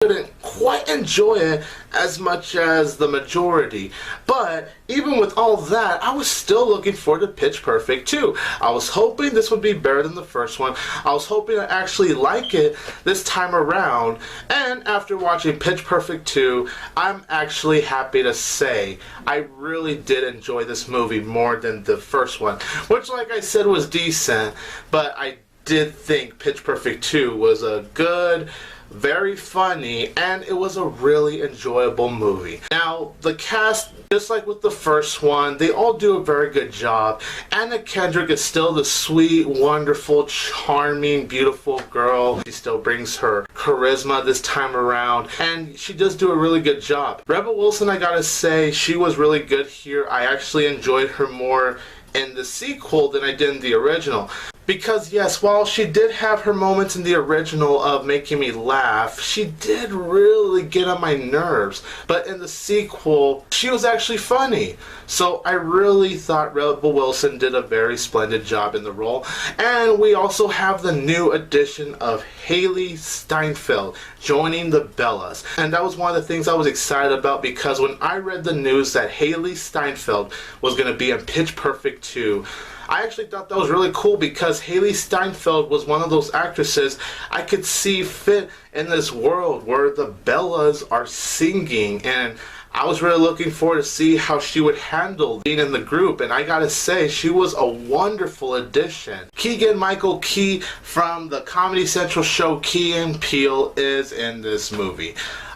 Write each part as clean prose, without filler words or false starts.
Didn't quite enjoy it as much as the majority, but even with all that, I was still looking forward to Pitch Perfect 2. I was hoping this would be better than the first one. I was hoping to actually like it this time around, and after watching Pitch Perfect 2, I'm actually happy to say I really did enjoy this movie more than the first one, which, like I said, was decent, but I did think Pitch Perfect 2 was a good, very funny, and it was a really enjoyable movie. Now, the cast, just like with the first one, they all do a very good job. Anna Kendrick is still the sweet, wonderful, charming, beautiful girl. She still brings her charisma this time around, and she does do a really good job. Rebel Wilson, I gotta say, she was really good here. I actually enjoyed her more in the sequel than I did in the original. Because yes, while she did have her moments in the original of making me laugh, she did really get on my nerves. But in the sequel, she was actually funny. So I really thought Rebel Wilson did a very splendid job in the role. And we also have the new addition of Hailee Steinfeld joining the Bellas. And that was one of the things I was excited about, because when I read the news that Hailee Steinfeld was going to be in Pitch Perfect 2, I actually thought that was really cool, because Hailee Steinfeld was one of those actresses I could see fit in this world where the Bellas are singing, and I was really looking forward to see how she would handle being in the group, and I gotta say, she was a wonderful addition. Keegan-Michael Key from the Comedy Central show Key and Peele is in this movie.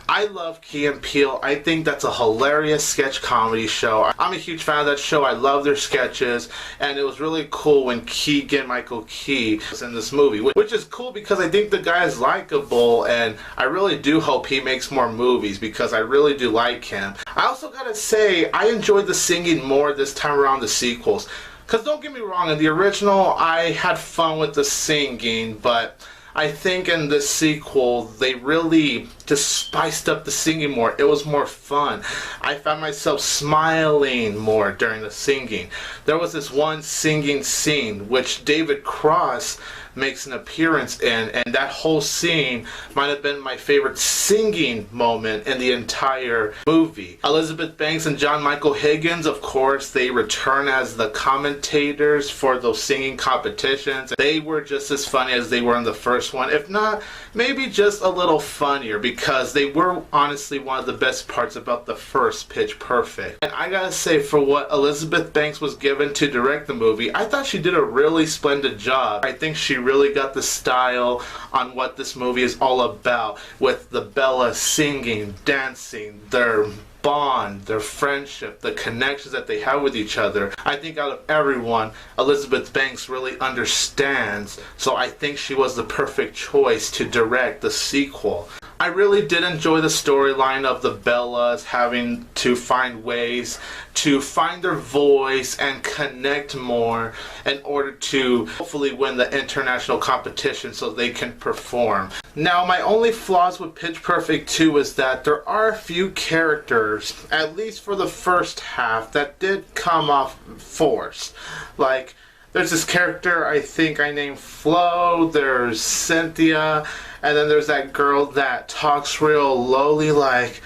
I love Key and Peele. I think that's a hilarious sketch comedy show. I'm a huge fan of that show. I love their sketches, and it was really cool when Keegan-Michael Key was in this movie, which is cool because I think the guy is likable, and I really do hope he makes more movies because I really do like him. I also gotta say, I enjoyed the singing more this time around the sequels. Because don't get me wrong, in the original, I had fun with the singing, but I think in this sequel, they really just spiced up the singing more. It was more fun. I found myself smiling more during the singing. There was this one singing scene which David Cross makes an appearance in, and that whole scene might have been my favorite singing moment in the entire movie. Elizabeth Banks and John Michael Higgins, of course, they return as the commentators for those singing competitions. They were just as funny as they were in the first one, if not, maybe just a little funnier, because they were honestly one of the best parts about the first Pitch Perfect. And I gotta say, for what Elizabeth Banks was given to direct the movie, I thought she did a really splendid job. I think she really got the style on what this movie is all about, with the Bellas singing, dancing, their bond, their friendship, the connections that they have with each other. I think out of everyone, Elizabeth Banks really understands, so I think she was the perfect choice to direct the sequel. I really did enjoy the storyline of the Bellas having to find ways to find their voice and connect more in order to hopefully win the international competition so they can perform. Now, my only flaws with Pitch Perfect 2 is that there are a few characters, at least for the first half, that did come off forced. Like, there's this character I think I named Flo, there's Cynthia, and then there's that girl that talks real lowly, like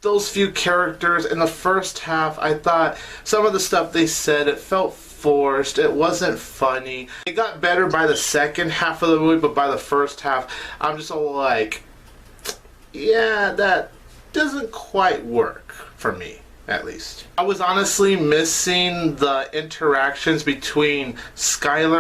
those few characters. In the first half, I thought some of the stuff they said, it felt forced, it wasn't funny. It got better by the second half of the movie, but by the first half, I'm just all like, yeah, that doesn't quite work for me. At least. I was honestly missing the interactions between Skylar